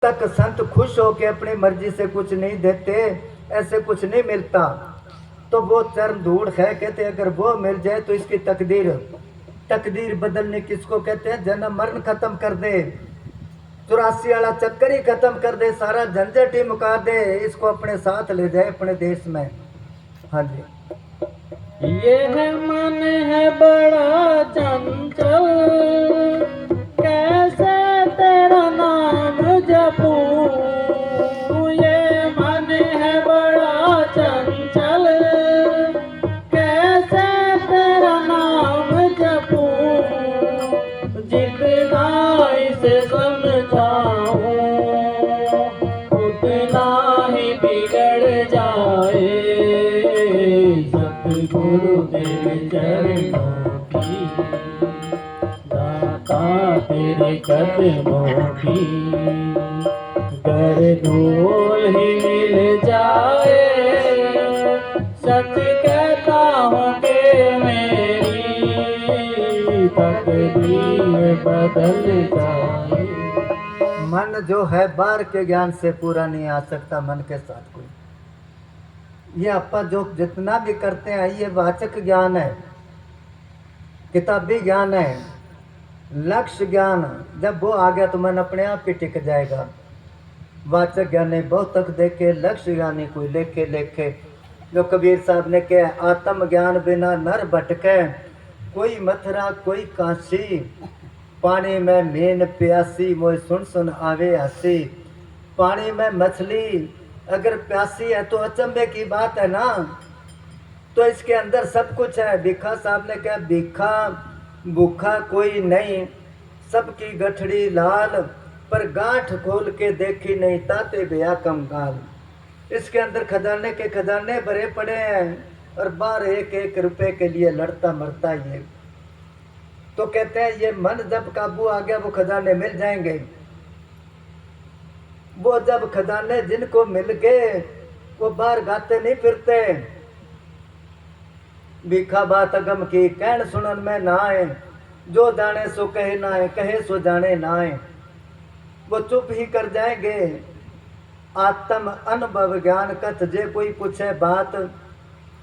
तक संत खुश हो के अपनी मर्जी से कुछ नहीं देते, ऐसे कुछ नहीं मिलता। तो वो चरण धूड़ है, कहते अगर वो मिल जाए तो इसकी तकदीर, तकदीर बदलने किसको कहते हैं? जन्म मरण खत्म कर दे, 84 वाला चक्कर ही खत्म कर दे, सारा झंझट ही मुका दे, इसको अपने साथ ले जाए अपने देश में। हाँ जी। यह मन है बड़ा चंचल, कैसे तेरा नाम जपूं। ये मन है बड़ा चंचल, कैसे तेरा नाम जपूं। जितना इसे समझाऊं उतना ही बिगड़ जाए। सतगुरु तेरे चरणों की, दाता तेरे कदमों की, गर धूल ही मिल जाए। सच कहता हूँ कि मेरी तकदीर बदल जाए। मन जो है बाहर के ज्ञान से पूरा नहीं आ सकता, मन के साथ कोई। ये आपा जो जितना भी करते हैं ये वाचक ज्ञान है, किताबी ज्ञान है। लक्ष्य ज्ञान जब वो आ गया तो मन अपने आप ही टिक जाएगा। वाचक ज्ञानी बहुत तक देखे, लक्ष्य ज्ञानी कोई लेखे लेखे। जो कबीर साहब ने कहा, आत्म ज्ञान बिना नर भटके, कोई मथुरा कोई काशी। पानी में मीन प्यासी, मोय सुन सुन आवे हंसी। पानी में मछली अगर प्यासी है तो अचंभे की बात है ना। तो इसके अंदर सब कुछ है। भिखा साहब ने कहा, भिखा भूखा कोई नहीं, सबकी गठड़ी लाल, पर गांठ खोल के देखी नहीं, ताते भैया कम गाल। इसके अंदर खजाने के खजाने भरे पड़े हैं, और बाहर एक एक रुपए के लिए लड़ता मरता ये। तो कहते हैं ये मन जब काबू आ गया वो खजाने मिल जाएंगे। वो जब खजाने जिनको मिल गए वो बाहर गाते नहीं फिरते। भिखा बात अगम की, कहन सुनन में ना आए, जो जाने सो कहे ना आए, कहे सो जाने ना आए। वो चुप ही कर जाएंगे। आत्म अनुभव ज्ञान कथ जे कोई पूछे बात,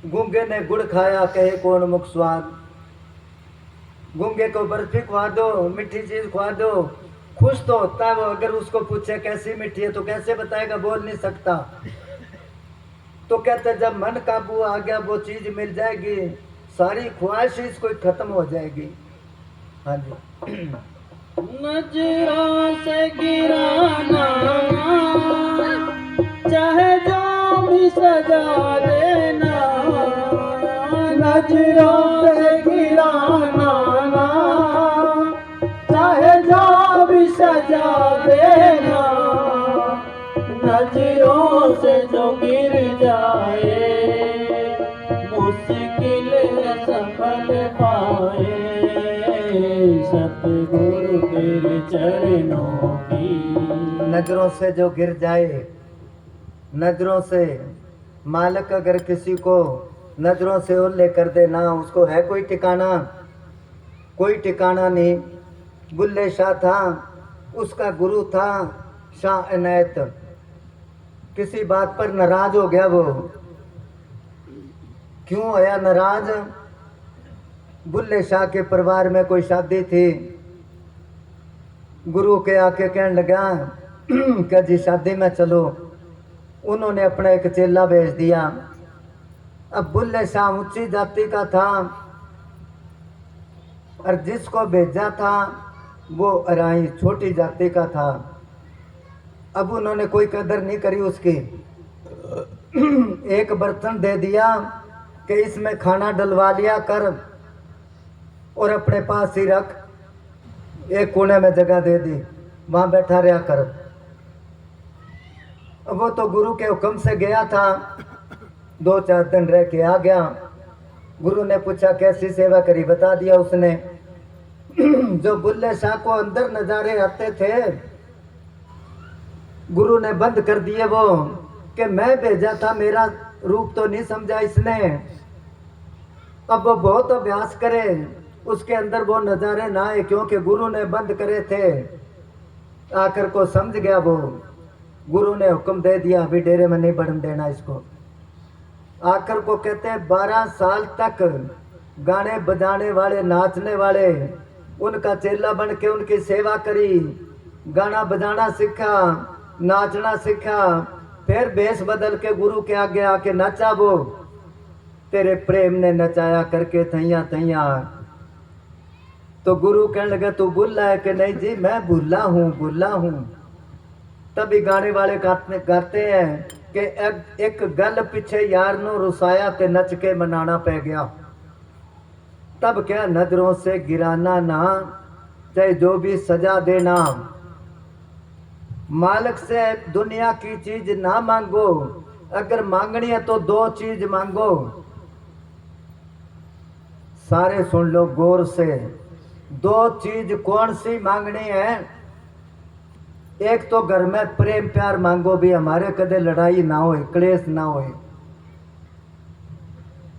गूंगे ने गुड़ खाया कहे कौन मुख स्वाद। गूंगे को बर्फी खुआ दो, मीठी चीज खुआ दो, खुश तो होता है वो। अगर उसको पूछे कैसी मीठी है तो कैसे बताएगा, बोल नहीं सकता। तो कहते जब मन काबू आ गया वो चीज मिल जाएगी, सारी ख्वाहिश इसको खत्म हो जाएगी। हाँ जी। नजरों से गिराना चाहे जो भी सजा देना, नजरों से गिराना चाहे जो भी सजा देना। नजरों से जो गिर जाए मुश्किल है संभल पाए। सतगुरु तेरे चरणों की, नजरों से जो गिर जाए, नजरों से मालिक अगर किसी को नजरों से ओले कर देना, उसको है कोई ठिकाना? कोई ठिकाना नहीं। बुल्ले शाह था, उसका गुरु था शाह इनायत। किसी बात पर नाराज हो गया वो। क्यों आया नाराज? बुल्ले शाह के परिवार में कोई शादी थी। गुरु के आके कहने लगा कि जी शादी में चलो। उन्होंने अपना एक चेला भेज दिया। अब बुल्ले शाह ऊंची जाति का था और जिसको भेजा था वो अराई छोटी जाति का था। अब उन्होंने कोई कदर नहीं करी उसकी। एक बर्तन दे दिया कि इसमें खाना डलवा लिया कर और अपने पास ही रख। एक कोने में जगह दे दी, वहां बैठा रहा कर। वो तो गुरु के हुक्म से गया था, 2-4 दिन रह के आ गया। गुरु ने पूछा कैसी सेवा करी, बता दिया उसने। जो बुल्ले शाह को अंदर नजारे आते थे गुरु ने बंद कर दिए वो, कि मैं भेजा था, मेरा रूप तो नहीं समझा इसने। अब वो बहुत अभ्यास करे, उसके अंदर वो नजारे ना आए, क्योंकि गुरु ने बंद करे थे। आकर को समझ गया वो गुरु ने हुक्म दे दिया अभी डेरे में नहीं बढ़ने देना इसको। आखिर को कहते हैं 12 साल तक गाने बजाने वाले नाचने वाले उनका चेला बन के उनकी सेवा करी, गाना बजाना सीखा, नाचना सीखा। फिर भेष बदल के गुरु के आगे आके नाचा वो, तेरे प्रेम ने नचाया करके थैया थैया। तो गुरु कहने लगे तू भूला है कि नहीं जी मैं भूला हूँ। तभी गाने वाले गाते हैं कि एक गल पीछे यार नो रुसाया ते नच के मनाना पै गया। तब क्या नजरों से गिराना ना, चाहे जो भी सजा देना। मालिक से दुनिया की चीज ना मांगो, अगर मांगनी है तो 2 चीज मांगो। सारे सुन लो गौर से, 2 चीज कौन सी मांगनी है? एक तो घर में प्रेम प्यार मांगो भी, हमारे कदे लड़ाई ना हो, क्लेश ना हो।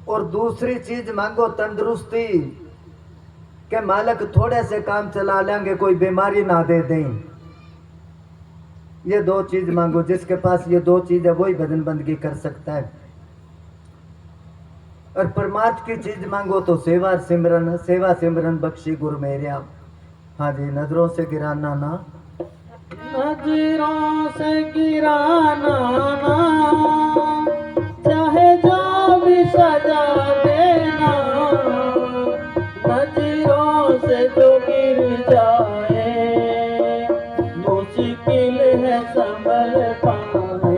और दूसरी चीज मांगो तंदुरुस्ती, के मालिक थोड़े से काम चला लेंगे, कोई बीमारी ना दे दें। ये 2 चीज मांगो। जिसके पास ये 2 चीज है वही भजन बंदगी कर सकता है। और परमार्थ की चीज मांगो तो सेवा सिमरन बख्शी गुरु मेरे। हाँ जी, नजरों से गिराना ना, नजरों से गिराना ना, चाहे जो भी सजा देना। नजरों से जो गिर जाए मुश्किल है संभल पाए।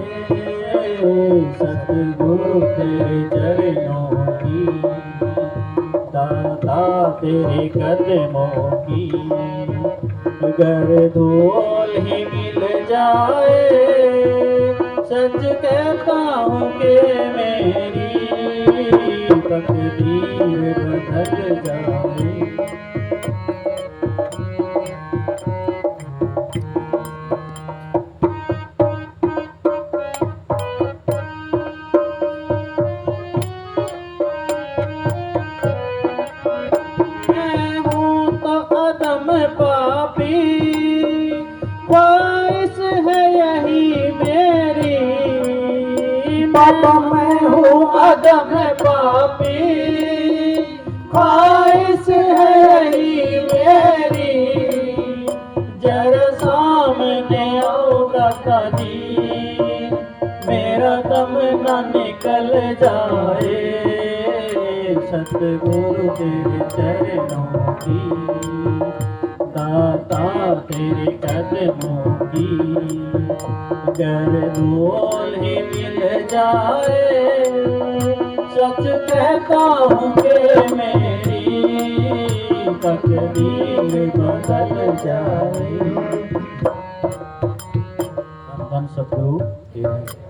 सतगुरु तेरे चरणों की, दाता तेरे कदमों की, अगर धूल ही मिल जाए, सच कहता हूँ कि मेरी तकदीर बदल जाए। मैं हूँ तो अदम पापी, ख्वाहिश है यही मेरी। बाबा मैं हूँ अदम पापी, ख्वाहिश है यही मेरी। जरा सामने आओ दाता जी, मेरा दम न निकल जाए। सतगुरु तेरे चरणों की, दाता तेरे कदमों की, अगर धूल ही मिल जाए, सच कहता हूँ कि मेरी तकदीर बदल जाए। धन सतगुरु तेरा।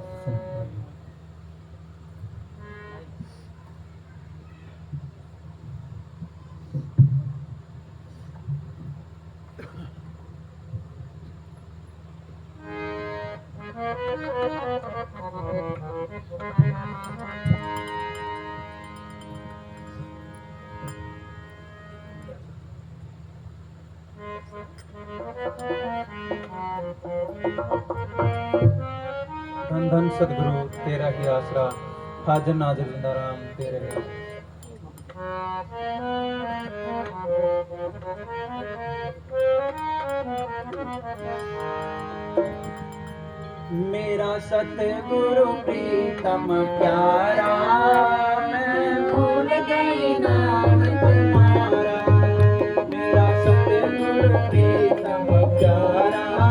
धन धन सतगुरु तेरा ही आसरा, हाजर नाजर जिंदा राम तेरे है। मेरा सतगुरु प्रीतम प्यारा, मैं भूल गई नाम तुम्हारा। मेरा सतगुरु प्रीतम प्यारा,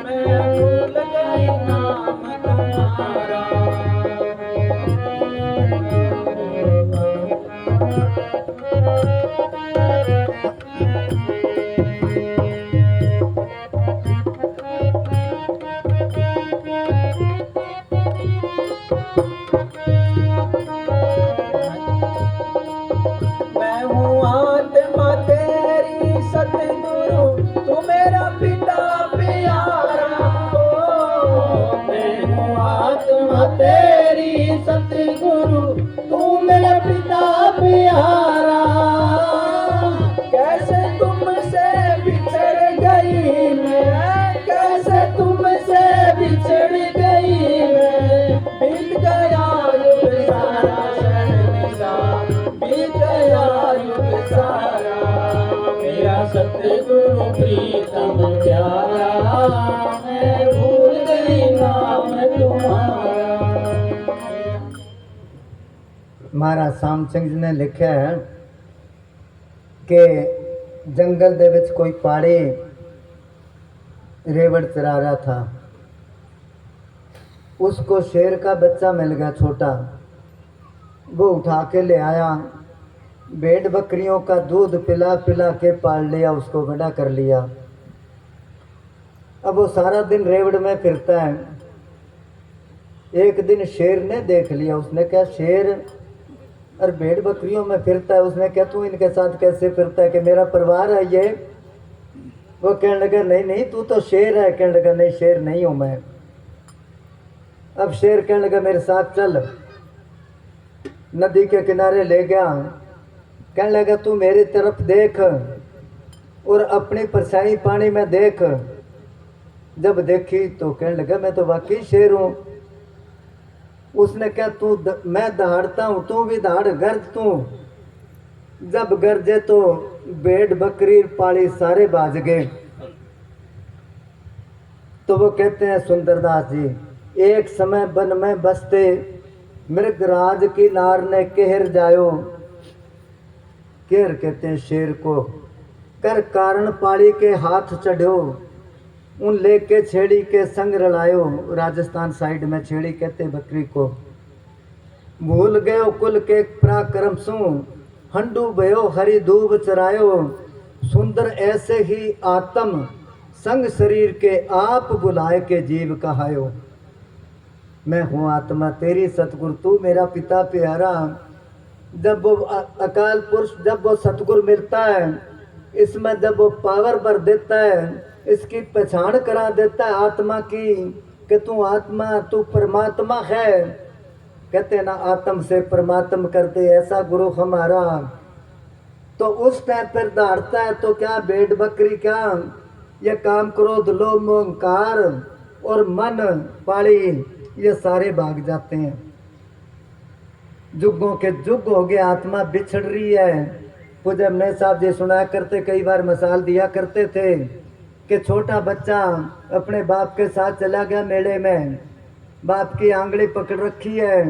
मैं भूल गई नाम तुम्हारा। मैं भूल गई नाम तुम्हारा। महाराज श्याम सिंह जी ने लिखा है कि जंगल दे विच कोई पहाड़ी रेवड़ चरा रहा था। उसको शेर का बच्चा मिल गया छोटा, वो उठा के ले आया, भेड़ बकरियों का दूध पिला पिला के पाल लिया, उसको बड़ा कर लिया। अब वो सारा दिन रेवड़ में फिरता है। एक दिन शेर ने देख लिया, उसने कहा शेर और भेड़ बकरियों में फिरता है, उसने कहा तू इनके साथ कैसे फिरता है, कि मेरा परिवार है ये। वो कहने लगा नहीं नहीं तू तो शेर है। कहने लगा नहीं शेर नहीं हूं मैं। अब शेर कहने लगा मेरे साथ चल। नदी के किनारे ले गया, कहने लगा तू मेरी तरफ देख और अपनी परछाई पानी में देख। जब देखी तो कहने लगा मैं तो वाकई शेर हूं। उसने कहा मैं दहाड़ता हूं, तू भी दहाड़, गर्ज तू। जब गरजे तो भेड़ बकरी पाली सारे बाज गए। तो वो कहते हैं सुंदरदास जी, एक समय वन में बसते मृगराज की नार ने कहर जायो। कहर कहते हैं शेर को। कर कारण पाड़ी के हाथ चढ़ो, उन लेके छेड़ी के संग रलायो। राजस्थान साइड में छेड़ी कहते बकरी को। भूल गयो कुल के पराक्रम सु, हंडू भयो हरि दूब चरायो। सुंदर ऐसे ही आत्म संग शरीर के आप बुलाए के जीव कहायो। मैं हूँ आत्मा तेरी सतगुरु, तू मेरा पिता प्यारा। जब वो अकाल पुरुष, जब वो सतगुरु मिलता है, इसमें जब वो पावर भर देता है, इसकी पहचान करा देता है आत्मा की कि तू आत्मा, तू परमात्मा है। कहते ना आत्म से परमात्मा करते ऐसा गुरु हमारा। तो उस टाइम पर दहाड़ता है तो क्या भेड़ बकरी, क्या ये काम क्रोध लोभ मोह अहंकार और मन पाड़ी, ये सारे भाग जाते हैं। जुगों के जुग हो गए, आत्मा बिछड़ रही है। पूज्य नए साहब जी सुनाया करते, कई बार मिसाल दिया करते थे कि छोटा बच्चा अपने बाप के साथ चला गया मेले में, बाप की आंगली पकड़ रखी है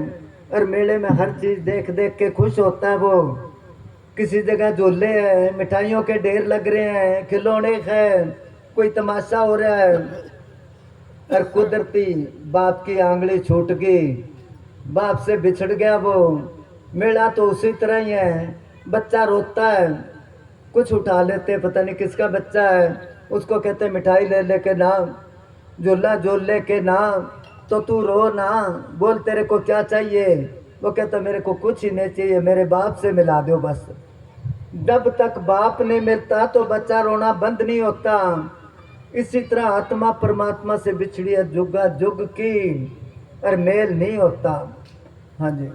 और मेले में हर चीज देख देख के खुश होता है। वो किसी जगह झूले हैं, मिठाइयों के ढेर लग रहे हैं, खिलौने हैं, कोई तमाशा हो रहा है, और कुदरती बाप की आंगली छूट गई, बाप से बिछड़ गया। वो मेला तो उसी तरह ही है, बच्चा रोता है, कुछ उठा लेते, पता नहीं किसका बच्चा है, उसको कहते मिठाई ले लेके ना, झूला झूल लेके ना, तो तू रो ना, बोल तेरे को क्या चाहिए। वो कहता मेरे को कुछ ही नहीं चाहिए, मेरे बाप से मिला दो बस। जब तक बाप नहीं मिलता तो बच्चा रोना बंद नहीं होता। इसी तरह आत्मा परमात्मा से बिछड़ी है जुगा जुग की, और मेल नहीं होता। हाँ जी।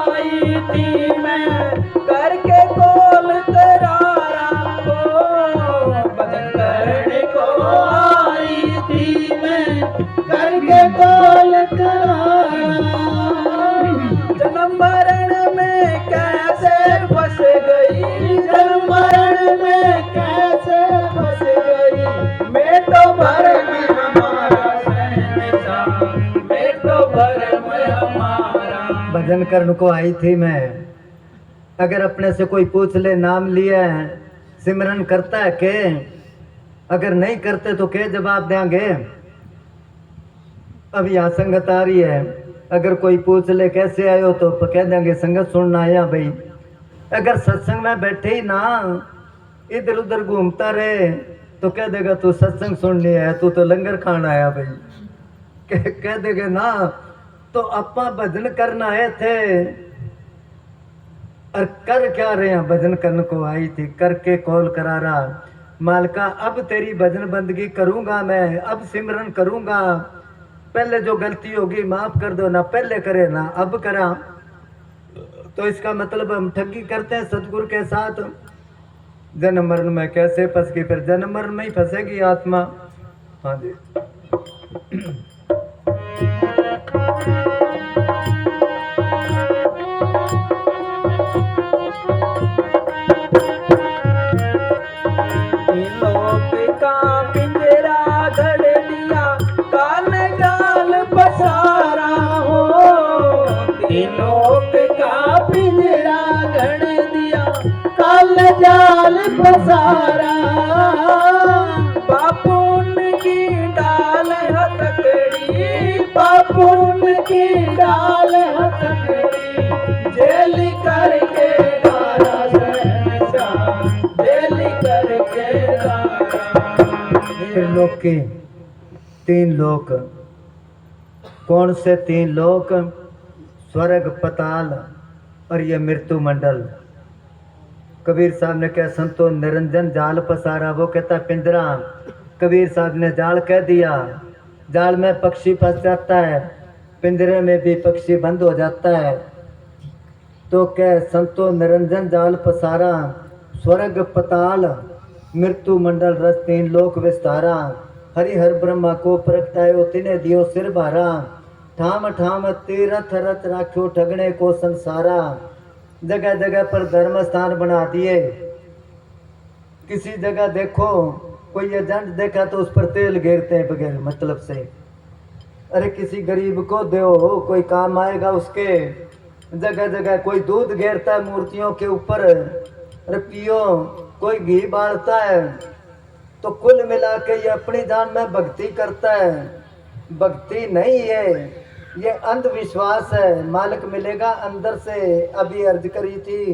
आई थी मैं करके कोल करारा को, भजन करने को आई थी मैं करके कोल करारा। जन्म मरण में कैसे फंस गई, जन्म मरण में कैसे फंस गई। मैं तो भरम हमारा सहसा, मैं तो भरम हमारा। भजन करने को आई थी मैं। अगर अपने से कोई पूछ ले नाम लिया है, सिमरन करता है के, अगर नहीं करते तो के जवाब देंगे। अब यहाँ संगत आ रही है, अगर कोई पूछ ले कैसे आए हो तो कह देंगे संगत सुनना आया भाई। अगर सत्संग में बैठे ही ना, इधर उधर घूमता रहे तो कह देगा तू सत्संग सुनने आया, तू तो लंगर खाना आया भाई। कह देगा ना, तो अपा भजन करना आए थे और कर क्या रहे हैं। भजन करने को आई थी, करके कॉल करा रहा, मालका अब तेरी भजन बंदगी करूंगा मैं, अब सिमरन करूंगा। पहले जो गलती होगी माफ कर दो ना, पहले करे ना अब करा। तो इसका मतलब हम ठगी करते हैं सतगुरु के साथ। जन्म मरण में कैसे फंस गई, फिर जन्म मरण में ही फंसेगी आत्मा। हाँ जी। लोक का पिंजरा गढ़ दिया काल जाल पसारा हो, लोक का पिंजरा गढ़ दिया काल जाल पसारा। बापुन की डाल हथकड़ी, बापुन की डाल हथकड़ी, जेल करके गारा शहंशाह, जेल करके त्रिलोक के 3 लोक। कौन से 3 लोक? स्वर्ग, पताल और ये मृत्यु मंडल। कबीर साहब ने कहा संतो निरंजन जाल पसारा, वो कहता पिंजरा। कबीर साहब ने जाल कह दिया, जाल में पक्षी फंस जाता है, पिंजरे में भी पक्षी बंद हो जाता है। तो कह संतो निरंजन जाल पसारा, स्वर्ग पताल मृत्यु मंडल रस 3 लोक विस्तारा। हरि हर ब्रह्मा को प्रगटायो, तिने दियो सिर भारा। ठाम ठाम तीरथ रथ राख्यो, ठगने को संसारा। जगह जगह पर धर्म स्थान बना दिए। किसी जगह देखो कोई एजेंट देखा तो उस पर तेल घेरते हैं बगैर मतलब से। अरे किसी गरीब को दो, कोई काम आएगा उसके। जगह जगह कोई दूध घेरता है मूर्तियों के ऊपर। अरे पियो, कोई घी बालता है। तो कुल मिला के ये अपनी जान में भक्ति करता है। भक्ति नहीं है, ये अंधविश्वास है। मालिक मिलेगा अंदर से। अभी अर्ज करी थी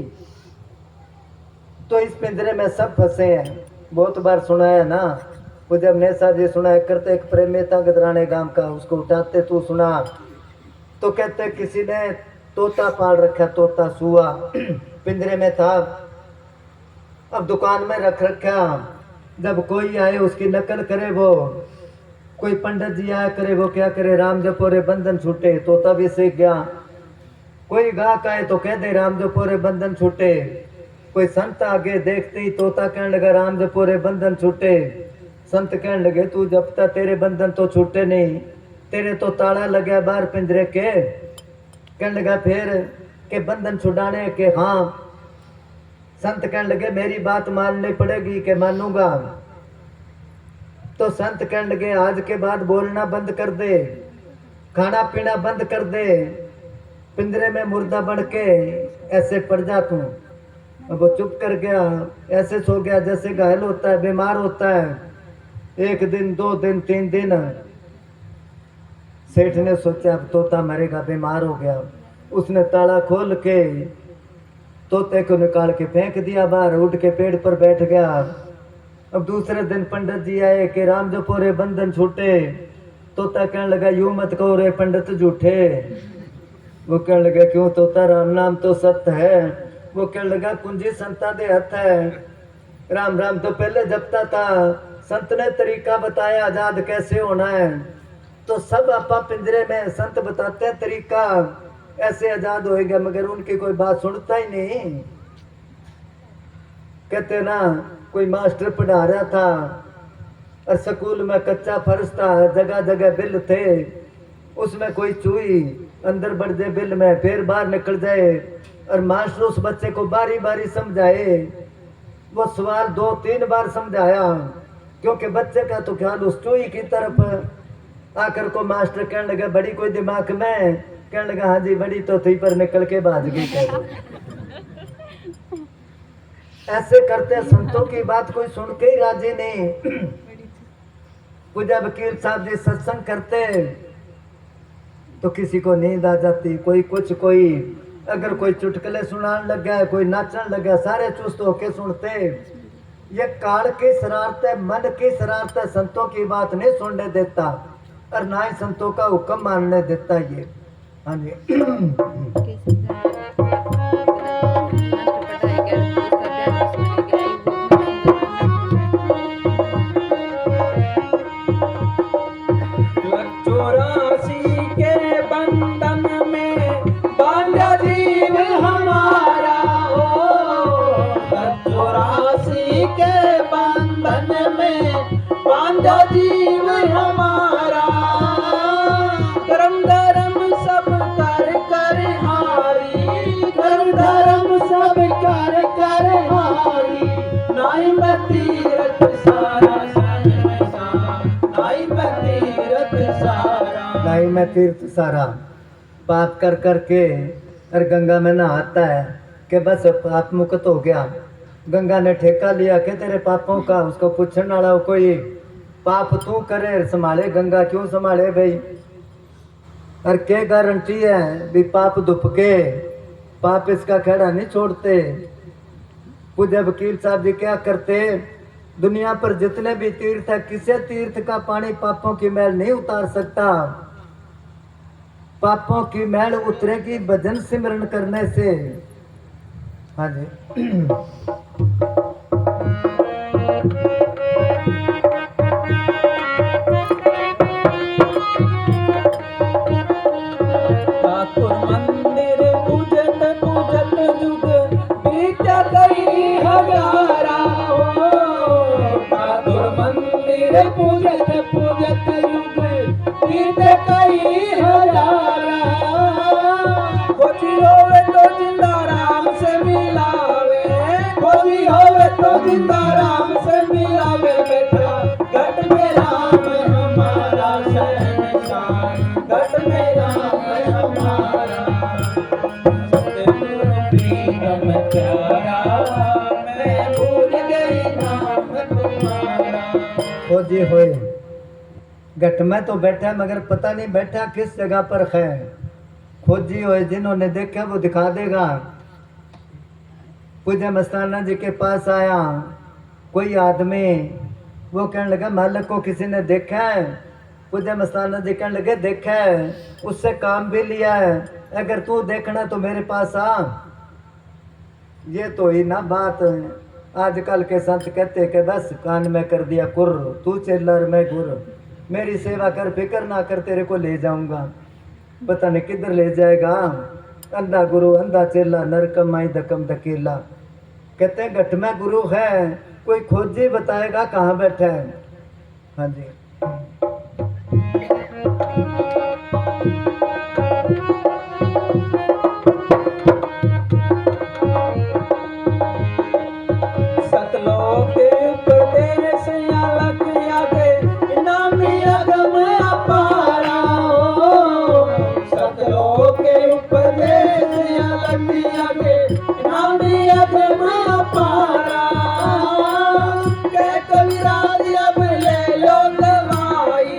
तो इस पिंजरे में सब फंसे हैं। बहुत बार सुना है ना, वो जब नेसा जी सुनाया करते एक प्रेमी था गदराने गांव का, उसको उठाते तू सुना तो कहते किसी ने तोता पाल रखा, तोता सुआ पिंजरे में था। अब दुकान में रख रखा, जब कोई आए उसकी नकल करे। वो कोई पंडित जी आया करे, वो क्या करे, राम जपोरे बंधन छूटे, तोता भी सीख गया। कोई गाहक आए तो कह दे राम जपोरे बंधन छूटे। कोई संत आगे देखते ही तोता कहने लगा राम जपोरे बंधन छूटे। संत कहने लगे तू जपता तेरे बंधन तो छूटे नहीं, तेरे तो ताला लगा बाहर पिंजरे के। कहने लगा फिर के बंधन छुड़ाने के। हाँ। संत कहने लगे मेरी बात माननी पड़ेगी कि मानूंगा। तो संत कहने लगे आज के बाद बोलना बंद कर दे, खाना पीना बंद कर दे, पिंजरे में मुर्दा बन के ऐसे पड़ जा तू। अब वो चुप कर गया, ऐसे सो गया जैसे घायल होता है, बीमार होता है। 1 दिन 2 दिन 3 दिन सेठ ने सोचा अब तोता मरेगा, बीमार हो गया। उसने ताला खोल के तोते को निकाल के फेंक दिया बाहर, उठ के पेड़ पर बैठ गया। अब दूसरे दिन पंडित जी आए कि राम जपोरे बंधन छूटे। तोता कहने लगा यूं मत कहो रे पंडित झूठे। वो कहने लगा क्यों तोता, राम नाम तो सत्य है। वो कहने लगा कुंजी संता दे हथ है, राम राम तो पहले जपता था, संत ने तरीका बताया आजाद कैसे होना है। तो सब आपा पिंजरे में संत बताते हैं तरीका, ऐसे आजाद होएगा, मगर उनकी कोई बात सुनता ही नहीं। कहते ना कोई मास्टर पढ़ा रहा था और स्कूल में कच्चा फर्श था, जगह जगह बिल थे, उसमें कोई चूही अंदर बढ़ जाए बिल में, फिर बाहर निकल जाए और मास्टर उस बच्चे को बारी बारी समझाए। वो सवाल 2-3 बार समझाया क्योंकि बच्चे का तो ख्याल उस चूही की तरफ। आकर को मास्टर कहने लगा बड़ी कोई दिमाग में, कहने लगा हाँ जी बड़ी तो थी पर निकल के भाज गई। ऐसे करते संतों की बात कोई सुन के ही राजी नहीं। पूजा वकील साहब जी सत्संग करते तो किसी को नींद आ जाती, कोई कुछ, कोई अगर कोई चुटकुले सुनाने लग गया, कोई नाचने लग गया, सारे चुस्त होके सुनते। ये काल की शरारत है, मन की शरारत है, संतों की बात नहीं सुनने देता और ना ही संतों का हुक्म मानने देता। ये हाँ जी। हमारा हो 84 समझो जीव हमारा, धर्म धर्म सब कर कर हारी, धर्म धर्म सब कर कर हारी, नाई में तीरथ सारा नाई में तीरथ सारा। नाई में तीर्थ सारा, पाप कर कर के और गंगा में नहाता है कि बस पाप मुक्त हो गया। गंगा ने ठेका लिया कि तेरे पापों का, उसको पूछने वाला हो कोई, पाप तू करे संभाले, गंगा क्यों संभाले भाई? और क्या गारंटी है भी पाप दुप के पाप इसका खेड़ा नहीं छोड़ते। पूज्य वकील साहब जी क्या करते, दुनिया पर जितने भी तीर्थ है, किसी तीर्थ का पानी पापों की मैल नहीं उतार सकता। पापों की मैल उतरेगी भजन सिमरन करने से। हाँ जी। ठाकुर मंदिर पूजत पूजत जुग बीत गई हजारा हो, ठाकुर मंदिर पूजत पूजत जुग बीत गई हजारा। खोजी होवे तो जिंदा राम से मिलावे, खोजी होवे तो जिंदा राम से मिलावे, बेटा घट में राम हमारा शहंशाह, घट में राम हमारा। सतगुरु प्रीतम प्यारा, मैं भूल गई नाम तुम्हारा। खोजी होए गठ में तो बैठा मगर पता नहीं बैठा किस जगह पर है। खोजी होए जिन्होंने देखा वो दिखा देगा। पूज्य मस्ताना जी के पास आया कोई आदमी, वो कहने लगा मालिक को किसी ने देखा है? पूज्य मस्ताना जी कहने लगे देखा है, उससे काम भी लिया है, अगर तू देखना तो मेरे पास आ। ये तो ही ना बात आजकल के संत कहते कि बस कान में कर दिया कुर, तू चिल्लर मैं गुर, मेरी सेवा कर, फिक्र ना कर, तेरे को ले जाऊंगा। पता नहीं किधर ले जाएगा। अंधा गुरु अंधा चेला, नरकम आई धकम धकेला। कहते हैं घट में गुरु है, कोई खोजी बताएगा कहाँ बैठा है। हाँ जी। सतलोक उपदेश अलग आगे, नामी अगम अपारा हो, सतलोक उपदेश अलग आगे, नामी अगम अपारा। कह कविराज अब ले लो दवाई,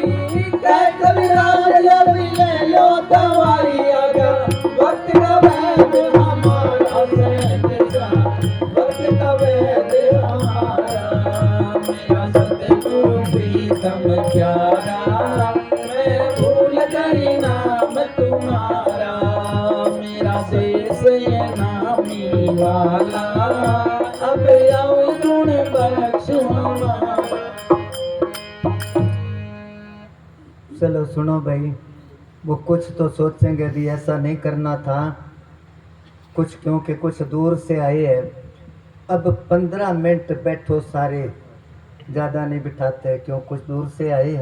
कह कविराज अब ले लो दवाई, अगर वक्त का वैद हमारा शहंशाह, वक्त का वैद हमारा। मेरा सतगुरु प्रीतम प्यारा, मैं भूल गई नाम तुम्हारा, मेरा शेष ये नामी वाला, अब आओ गुण बख्श हमारा। चलो सुनो भाई, वो कुछ तो सोचेंगे भी ऐसा नहीं करना था कुछ, क्योंकि कुछ दूर से आए हैं। अब 15 मिनट बैठो सारे, ज़्यादा नहीं बिठाते क्यों, कुछ दूर से आए हैं।